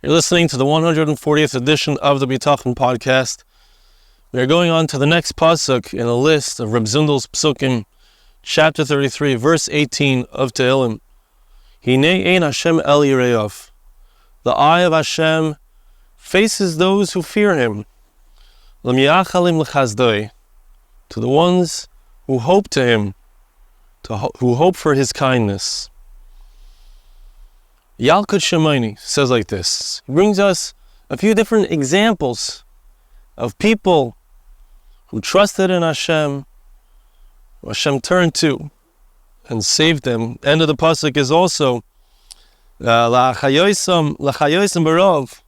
You're listening to the 140th edition of the Bitachon podcast. We are going on to the next passuk in a list of Reb Zundel's pasukim, chapter 33, verse 18 of Tehillim. Hinei ein Hashem el yireov. The eye of Hashem faces those who fear Him. L'miyachalim l'chazdoi. To the ones who hope to Him, who hope for His kindness. Yalkut Shemaini says like this. He brings us a few different examples of people who trusted in Hashem, who Hashem turned to and saved them. End of the passuk is also L'chayoisam barov.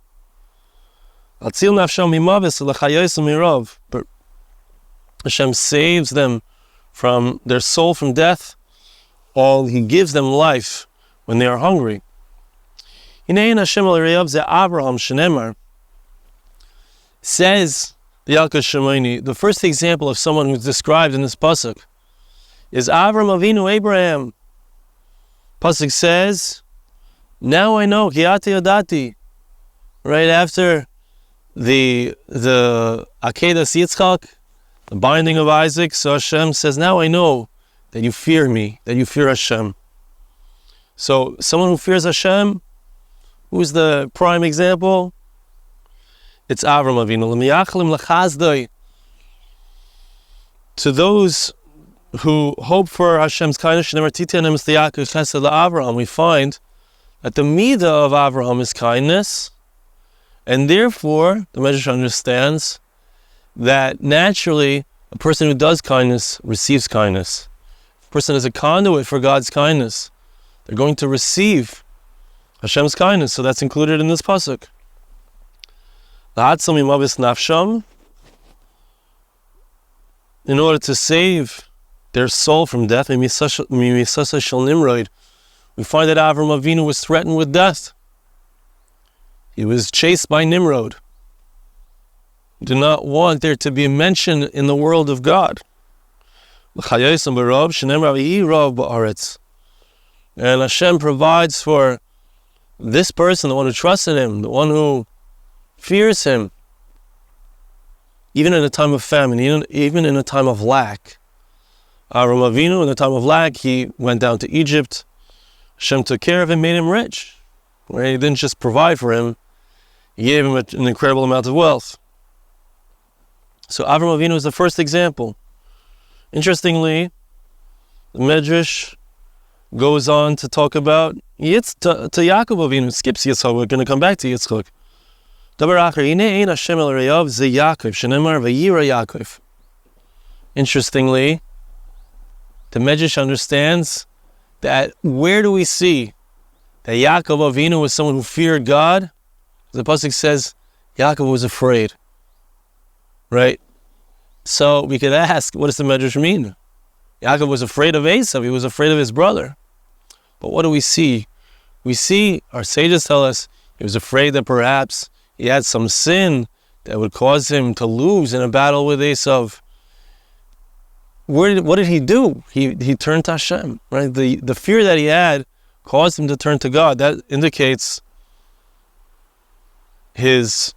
Atzil nafsham mimavis l'chayoisam mirov. But Hashem saves them from their soul from death, or He gives them life when they are hungry. Abraham shenemar says the Yalkut Shemaini, the first example of someone who's described in this passuk is Avram Avinu Abraham. Pasuk says, now I know, Kiati Yodati. Right after the Akedas Yitzchak, the binding of Isaac, so Hashem says, now I know that you fear me, that you fear Hashem. So someone who fears Hashem, who's the prime example? It's Avram Avinu. L'miyachalim l'chazdoi. To those who hope for Hashem's kindness, we find that the midah of Avraham is kindness, and therefore the Medrash understands that naturally a person who does kindness receives kindness. A person is a conduit for God's kindness. They're going to receive Hashem's kindness, so that's included in this passuk. In order to save their soul from death, we find that Avram Avinu was threatened with death. He was chased by Nimrod. He did not want there to be a mention in the world of God. And Hashem provides for this person, the one who trusts in Him, the one who fears Him, even in a time of famine, even in a time of lack. Avram Avinu, in the time of lack, he went down to Egypt. Hashem took care of him, made him rich. Right? He didn't just provide for him, He gave him an incredible amount of wealth. So Avram Avinu is the first example. Interestingly, the Medrash goes on to talk about to Yaakov Avinu, skips Yitzchak. We're going to come back to Yitzchak. Interestingly, the Medrash understands that where do we see that Yaakov Avinu was someone who feared God? The passuk says Yaakov was afraid. Right? So we could ask, what does the Medrash mean? Yaakov was afraid of Esav, he was afraid of his brother. But what do we see? We see, our sages tell us, he was afraid that perhaps he had some sin that would cause him to lose in a battle with Esav. What did he do? He turned to Hashem. Right? The fear that he had caused him to turn to God. That indicates his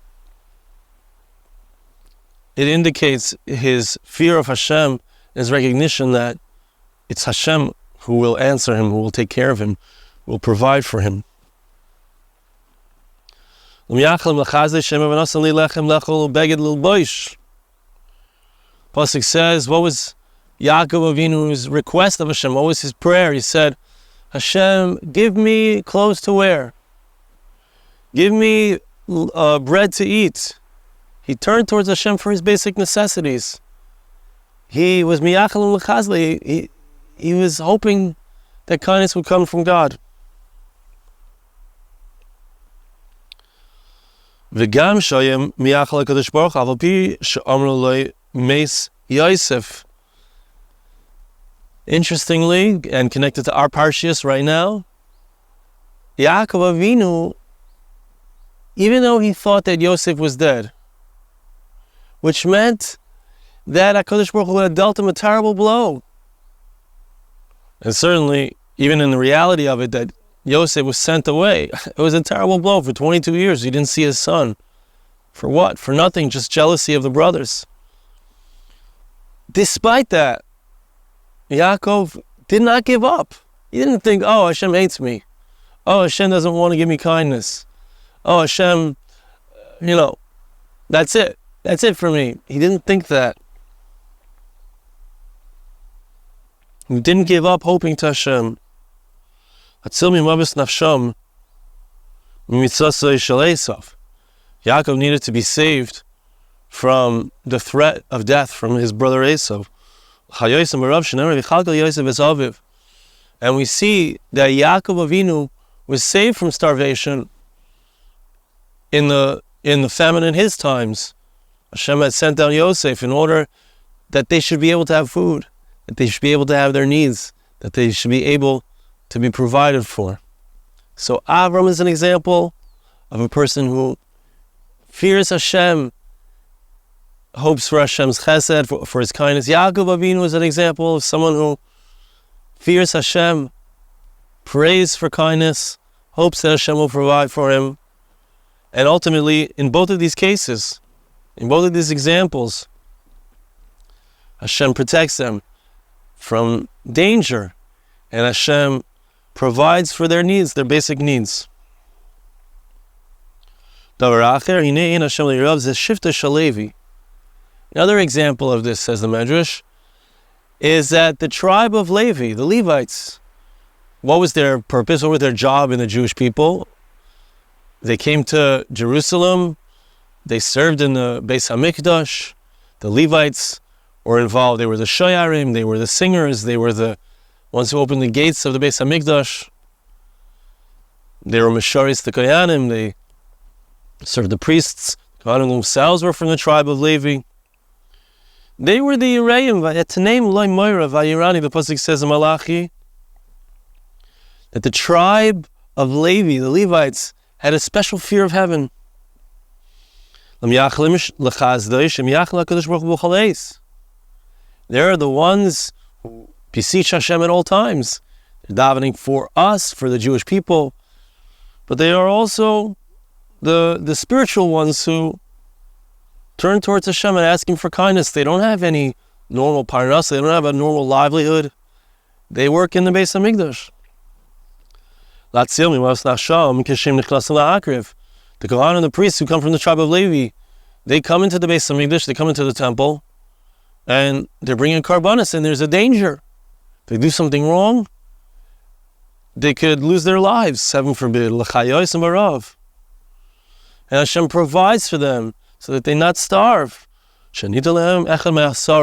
fear of Hashem, his recognition that it's Hashem who will answer him, who will take care of him, who will provide for him. Pasuk says, what was Yaakov Avinu's request of Hashem? What was his prayer? He said, Hashem, give me clothes to wear. Give me bread to eat. He turned towards Hashem for his basic necessities. He was miyachalim l'chazli. He was hoping that kindness would come from God. V'gam shayim miyachal HaKadosh Baruch Hu, aval pi she'amru lo meis Yosef. Interestingly, and connected to our Parshias right now, Yaakov Avinu, even though he thought that Yosef was dead, which meant that HaKadosh Baruch Hu had dealt him a terrible blow. And certainly, even in the reality of it, that Yosef was sent away. It was a terrible blow. For 22 years, he didn't see his son. For what? For nothing, just jealousy of the brothers. Despite that, Yaakov did not give up. He didn't think, oh, Hashem hates me. Oh, Hashem doesn't want to give me kindness. Oh, Hashem, that's it. That's it for me. He didn't think that. He didn't give up hoping to Hashem. Yaakov needed to be saved from the threat of death from his brother Esau. And we see that Yaakov Avinu was saved from starvation in the famine in his times. Hashem had sent down Yosef in order that they should be able to have food, that they should be able to have their needs, that they should be able to be provided for. So Avram is an example of a person who fears Hashem, hopes for Hashem's chesed, for his kindness. Yaakov Avinu is an example of someone who fears Hashem, prays for kindness, hopes that Hashem will provide for him. And ultimately, in both of these cases, in both of these examples, Hashem protects them from danger, and Hashem provides for their needs, their basic needs. Another example of this, says the Medrash, is that the tribe of Levi, the Levites, what was their purpose? What was their job in the Jewish people? They came to Jerusalem. They served in the Beis HaMikdash. The Levites were involved. They were the shoyarim. They were the singers. They were the ones who opened the gates of the Beis HaMikdash. They were Mesharis the Kohanim. They served the priests. The Kohanim themselves were from the tribe of Levi. They were the Yereim. To name Loi Moira Vayirani, the passuk says in Malachi that the tribe of Levi, the Levites, had a special fear of heaven. They're the ones who beseech Hashem at all times. They're davening for us, for the Jewish people, but they are also the spiritual ones who turn towards Hashem and ask Him for kindness. They don't have any normal parnas. They don't have a normal livelihood. They work in the Beis HaMikdash. The Kohanim and the priests who come from the tribe of Levi, they come into the Beis HaMikdash, they come into the temple, and they're bringing karbanos, and there's a danger. They do something wrong, they could lose their lives, heaven forbid. And Hashem provides for them so that they not starve. The trumos,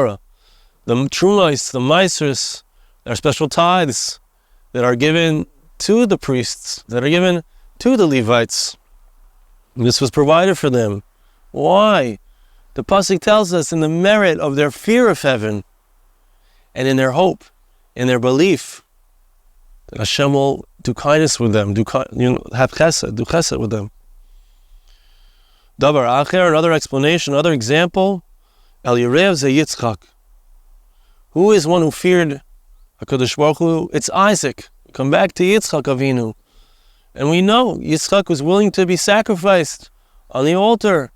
the maasros, are special tithes that are given to the priests, that are given to the Levites. And this was provided for them. Why? The passuk tells us in the merit of their fear of heaven and in their hope, in their belief that Hashem will do kindness with them, have chesed, do chesed with them. Davar acher, another explanation, another example, El Yerev ze Yitzchak. Who is one who feared HaKadosh Baruch Hu? It's Isaac. Come back to Yitzchak Avinu. And we know Yitzchak was willing to be sacrificed on the altar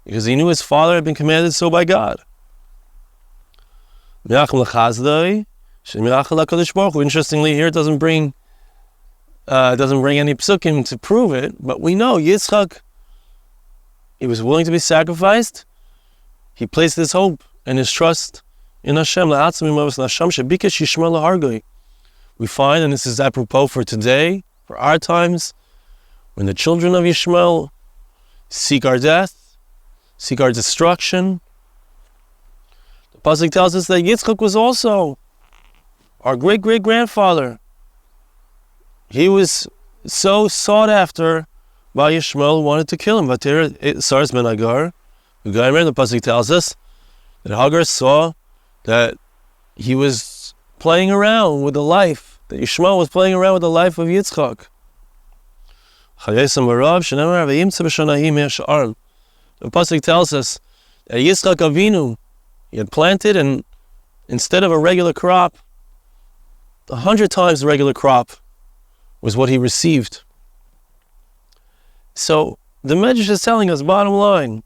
because he knew his father had been commanded so by God. Interestingly, here it doesn't bring any psukim to prove it, but we know Yitzchak, he was willing to be sacrificed. He placed his hope and his trust in Hashem. We find, and this is apropos for today, for our times, when the children of Yishmael seek our death, seek our destruction. The passuk tells us that Yitzchak was also our great-great-grandfather. He was so sought after by Yishmael, wanted to kill him. The passuk tells us that Hagar saw that he was playing around with the life, that Yishmael was playing around with the life of Yitzchak. The passuk tells us that Yitzchak Avinu, he had planted, and instead of a regular crop, 100 times the regular crop was what he received. So the Medrash is telling us, bottom line,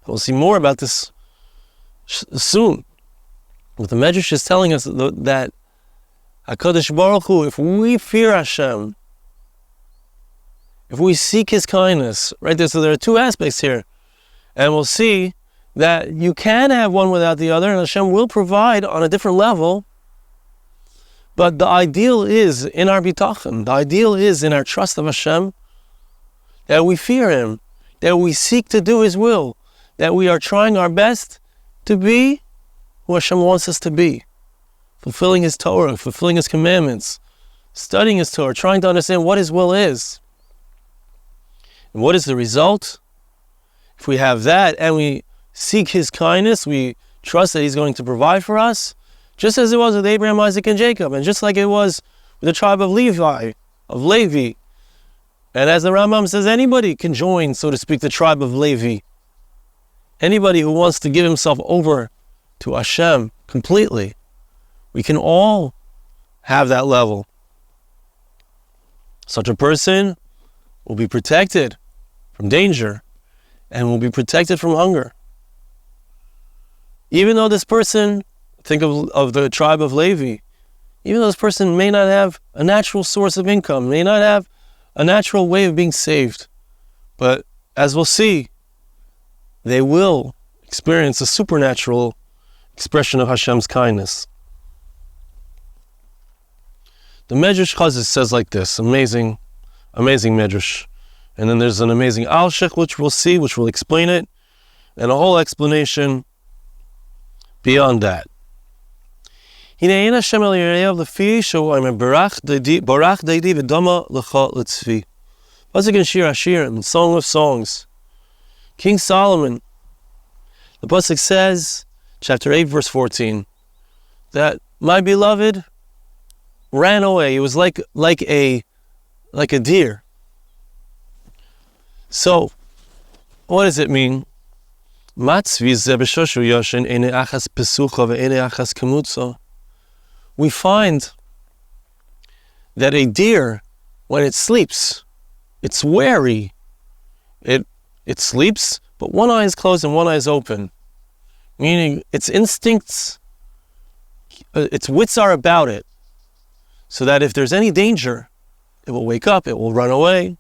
we'll see more about this soon. But the Medrash is telling us that HaKadosh Baruch Hu, if we fear Hashem, if we seek His kindness, right there, so there are two aspects here. And we'll see that you can have one without the other, and Hashem will provide on a different level. But the ideal is in our Bitachon, the ideal is in our trust of Hashem, that we fear Him, that we seek to do His will, that we are trying our best to be who Hashem wants us to be, fulfilling His Torah, fulfilling His commandments, studying His Torah, trying to understand what His will is. And what is the result? If we have that and we seek His kindness, we trust that He's going to provide for us, just as it was with Abraham, Isaac, and Jacob, and just like it was with the tribe of Levi. And as the Rambam says, anybody can join, so to speak, the tribe of Levi. Anybody who wants to give himself over to Hashem completely, we can all have that level. Such a person will be protected from danger and will be protected from hunger. Even though this person, think of the tribe of Levi, even though this person may not have a natural source of income, may not have a natural way of being saved, but as we'll see, they will experience a supernatural expression of Hashem's kindness. The Medrash Chazis says like this, amazing Medrash. And then there's an amazing Alshich, which we'll see, which will explain it, and a whole explanation beyond that. Pasuk in Shir Hashirim, Song of Songs. King Solomon, the passuk says, chapter 8, verse 14, that my beloved ran away. It was like a deer. So, what does it mean? We find that a deer, when it sleeps, it's wary. It sleeps, but one eye is closed and one eye is open. Meaning, its instincts, its wits are about it. So that if there's any danger, it will wake up, it will run away.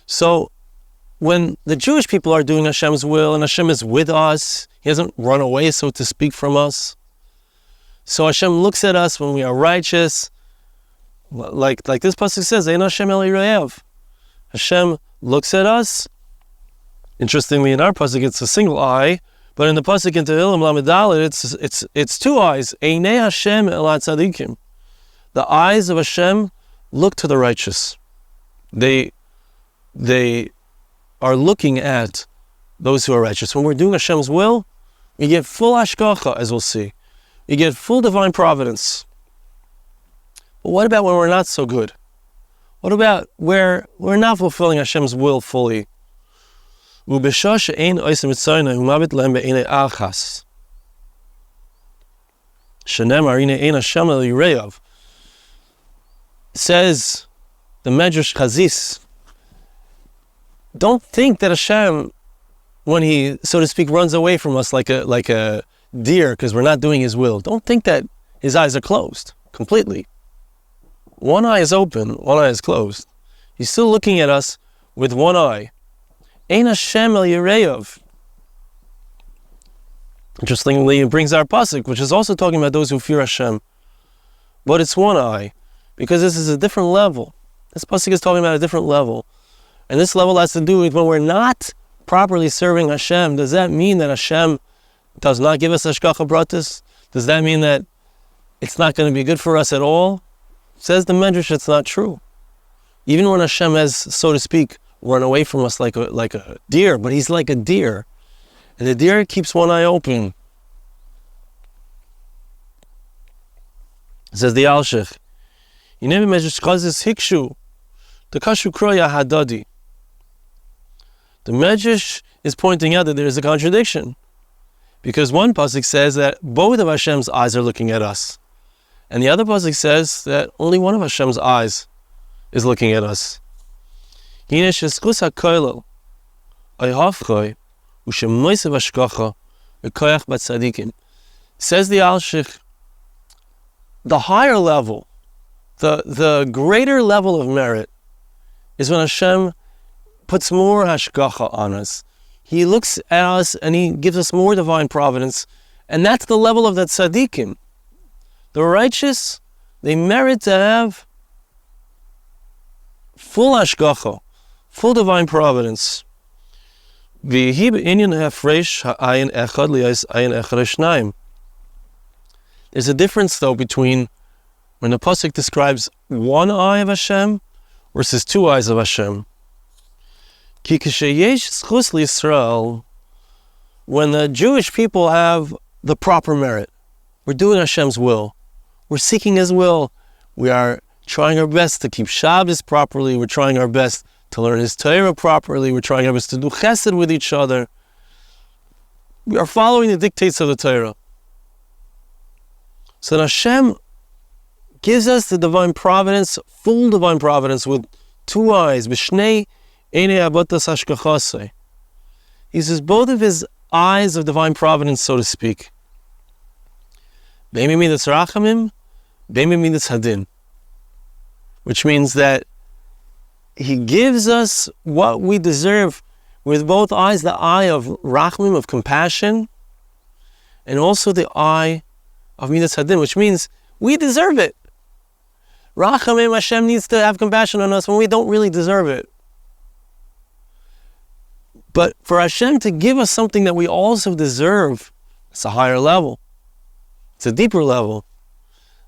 So when the Jewish people are doing Hashem's will and Hashem is with us, He hasn't run away, so to speak, from us. So Hashem looks at us when we are righteous, like this passuk says, Ein Hashem el Yirayev. Hashem looks at us. Interestingly, in our passuk it's a single eye, but in the passuk in Tehillim Lamed Dalet, it's two eyes. Einei Hashem el Tzadikim. The eyes of Hashem look to the righteous. They are looking at those who are righteous. When we're doing Hashem's will, we get full hashgacha, as we'll see. We get full divine providence. But what about when we're not so good? What about where we're not fulfilling Hashem's will fully? Says the Medrash Chazis, don't think that Hashem, when He, so to speak, runs away from us like a deer because we're not doing His will, don't think that His eyes are closed completely. One eye is open, one eye is closed. He's still looking at us with one eye. Ein Hashem el Yireyav. Interestingly, it brings our passuk, which is also talking about those who fear Hashem. But it's one eye, because this is a different level. This passuk is talking about a different level. And this level has to do with when we're not properly serving Hashem. Does that mean that Hashem does not give us hashgacha pratis? Does that mean that it's not going to be good for us at all? Says the Medrash, it's not true. Even when Hashem has, so to speak, run away from us like a deer, but He's like a deer. And the deer keeps one eye open. It says the Alshich, Yinevi Medrash Chazis Hikshu, the Kashu Kroya Hadadi. The Medrash is pointing out that there is a contradiction. Because one passuk says that both of Hashem's eyes are looking at us. And the other passuk says that only one of Hashem's eyes is looking at us. Says the Al-Shich, the higher level, the greater level of merit is when Hashem puts more hashgacha on us. He looks at us and He gives us more divine providence. And that's the level of that tzaddikim. The righteous, they merit to have full hashgacha, full divine providence. There's a difference though between when the passuk describes one eye of Hashem versus two eyes of Hashem. When the Jewish people have the proper merit, we're doing Hashem's will, we're seeking His will, we are trying our best to keep Shabbos properly, we're trying our best to learn His Torah properly, we're trying our best to do chesed with each other, we are following the dictates of the Torah. So that Hashem gives us the divine providence, full divine providence with two eyes, b'shnei einei abotas hashgachasei. He says both of His eyes of divine providence, so to speak. Be'emi midas rachamim, be'emi midas hadin. Which means that He gives us what we deserve with both eyes, the eye of rachamim, of compassion, and also the eye of midas hadin, which means we deserve it. Rachamim, Hashem needs to have compassion on us when we don't really deserve it. But for Hashem to give us something that we also deserve, it's a higher level. It's a deeper level.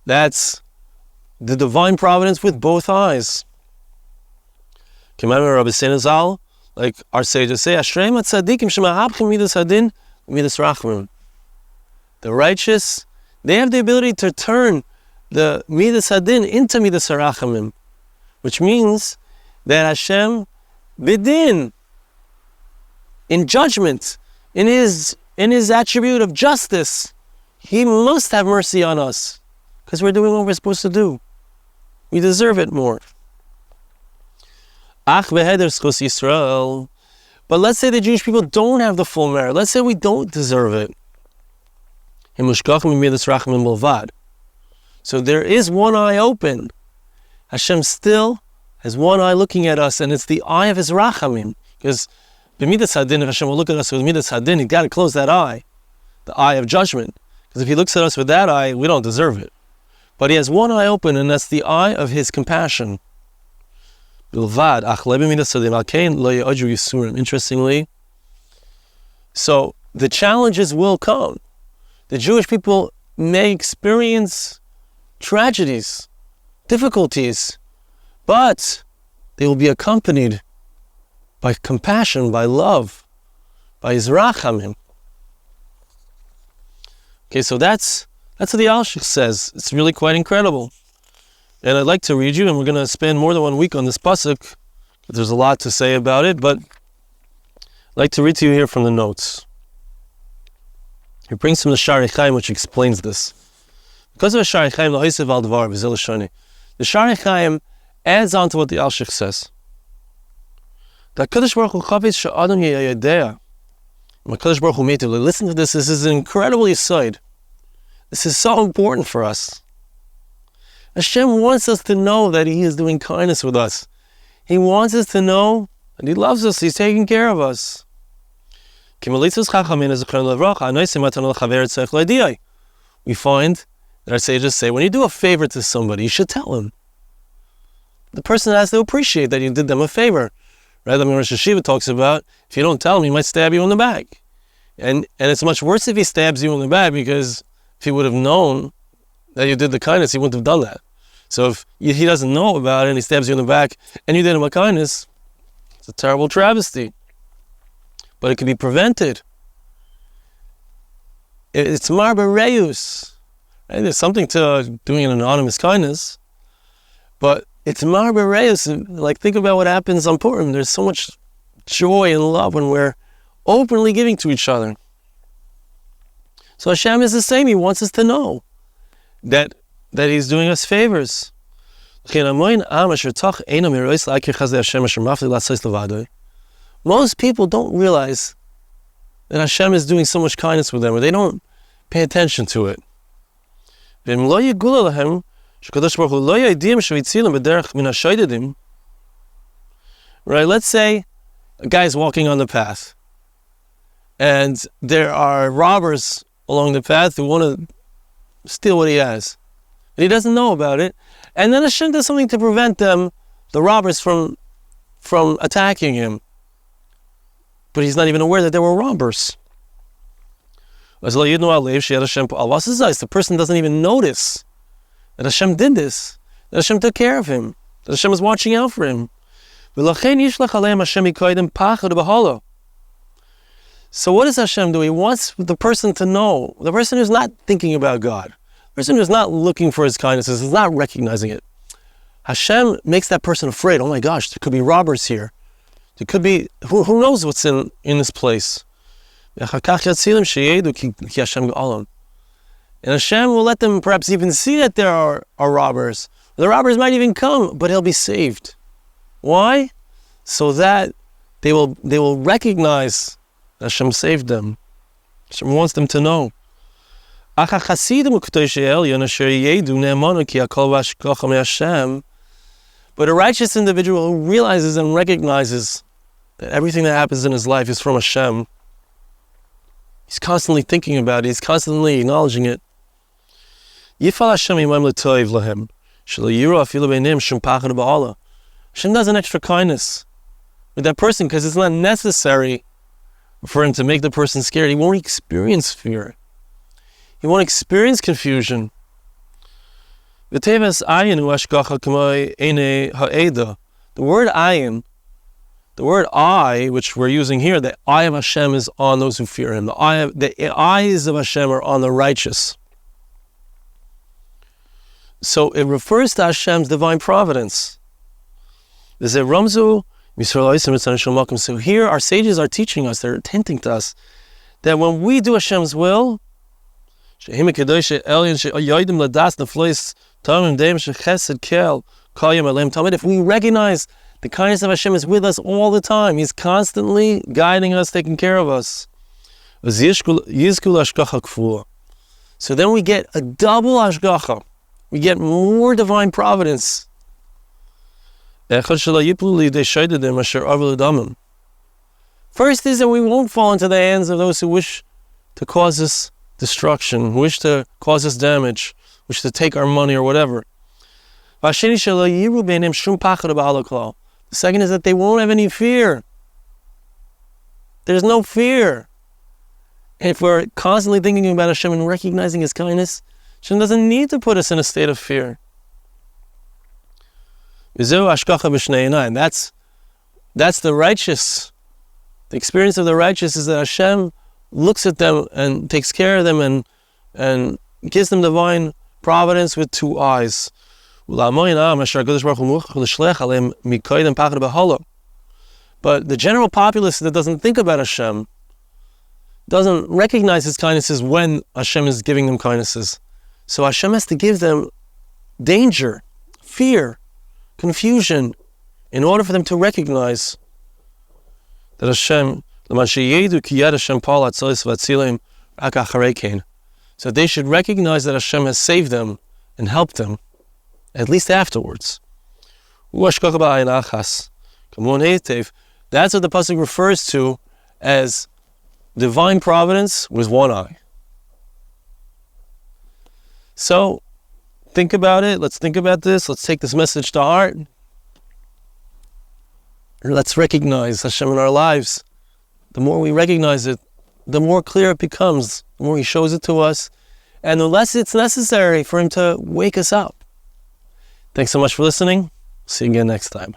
That's the divine providence with both eyes. Like our sages say, the righteous, they have the ability to turn the midas hadin into midas harachamim, which means that Hashem, bidin, in judgment, in his attribute of justice, He must have mercy on us because we're doing what we're supposed to do. We deserve it more. But let's say the Jewish people don't have the full merit. Let's say we don't deserve it. So there is one eye open. Hashem still has one eye looking at us, and it's the eye of His rachamim. Because b'midas hadin, if Hashem will look at us with midas hadin, He's got to close that eye, the eye of judgment. Because if He looks at us with that eye, we don't deserve it. But He has one eye open, and that's the eye of His compassion. Interestingly, so the challenges will come. The Jewish people may experience tragedies, difficulties, but they will be accompanied by compassion, by love, by His rachamim. Okay, so that's what the Al-Shich says. It's really quite incredible. And I'd like to read you, and we're going to spend more than 1 week on this passuk. There's a lot to say about it, but I'd like to read to you here from the notes. He brings from the Shari Chaim, which explains this. Because of the Shari Chaim, the Shari Chaim adds on to what the Al-Shich says. The HaKadosh Baruch Hu chavetz she'adam yeyadea. HaKadosh Baruch Hu made to listen to this. This is an incredible aside. This is so important for us. Hashem wants us to know that He is doing kindness with us. He wants us to know that He loves us. He's taking care of us. We find that our sages say, when you do a favor to somebody, you should tell him. The person has to appreciate that you did them a favor. Right? I mean, Rosh Hashiva talks about, if you don't tell him, he might stab you in the back. And it's much worse if he stabs you in the back, because if he would have known that you did the kindness, he wouldn't have done that. So if he doesn't know about it and he stabs you in the back and you did him a kindness, it's a terrible travesty. But it can be prevented. It's marbareus. Right? There's something to doing an anonymous kindness, but it's marbareus. Like, think about what happens on Purim. There's so much joy and love when we're openly giving to each other. So Hashem is the same. He wants us to know that He's doing us favors. Most people don't realize that Hashem is doing so much kindness with them, or they don't pay attention to it. Right? Let's say a guy's walking on the path, and there are robbers along the path who want to steal what he has. And he doesn't know about it. And then Hashem does something to prevent them, the robbers, from attacking him. But he's not even aware that there were robbers. The person doesn't even notice that Hashem did this, that Hashem took care of him, that Hashem was watching out for him. So what does Hashem do? He wants the person to know, the person who's not thinking about God, the person who's not looking for His kindnesses, is not recognizing it. Hashem makes that person afraid. Oh my gosh, there could be robbers here. There could be, who knows what's in this place. And Hashem will let them perhaps even see that there are robbers. The robbers might even come, but he'll be saved. Why? So that they will recognize that Hashem saved them. Hashem wants them to know. But a righteous individual who realizes and recognizes that everything that happens in his life is from Hashem, he's constantly thinking about it, he's constantly acknowledging it. Hashem does an extra kindness with that person because it's not necessary for him to make the person scared. He won't experience fear. He won't experience confusion. The word ayin, the word eye, which we're using here, the eye of Hashem is on those who fear Him. The eyes of Hashem are on the righteous. So it refers to Hashem's divine providence. So here our sages are teaching us, they're hinting to us, that when we do Hashem's will, if we recognize the kindness of Hashem is with us all the time, He's constantly guiding us, taking care of us. So then we get a double hashgacha. We get more divine providence. First is that we won't fall into the hands of those who wish to cause us destruction, wish to cause us damage, wish to take our money or whatever. The second is that they won't have any fear. There's no fear. And if we're constantly thinking about Hashem and recognizing His kindness, Hashem doesn't need to put us in a state of fear. And that's the righteous. The experience of the righteous is that Hashem looks at them and takes care of them and gives them divine providence with two eyes. But the general populace that doesn't think about Hashem, doesn't recognize His kindnesses when Hashem is giving them kindnesses. So Hashem has to give them danger, fear, confusion, in order for them to recognize that Hashem, so they should recognize that Hashem has saved them and helped them, at least afterwards. That's what the passuk refers to as divine providence with one eye. So, think about it. Let's think about this. Let's take this message to heart. Let's recognize Hashem in our lives. The more we recognize it, the more clear it becomes, the more He shows it to us, and the less it's necessary for Him to wake us up. Thanks so much for listening. See you again next time.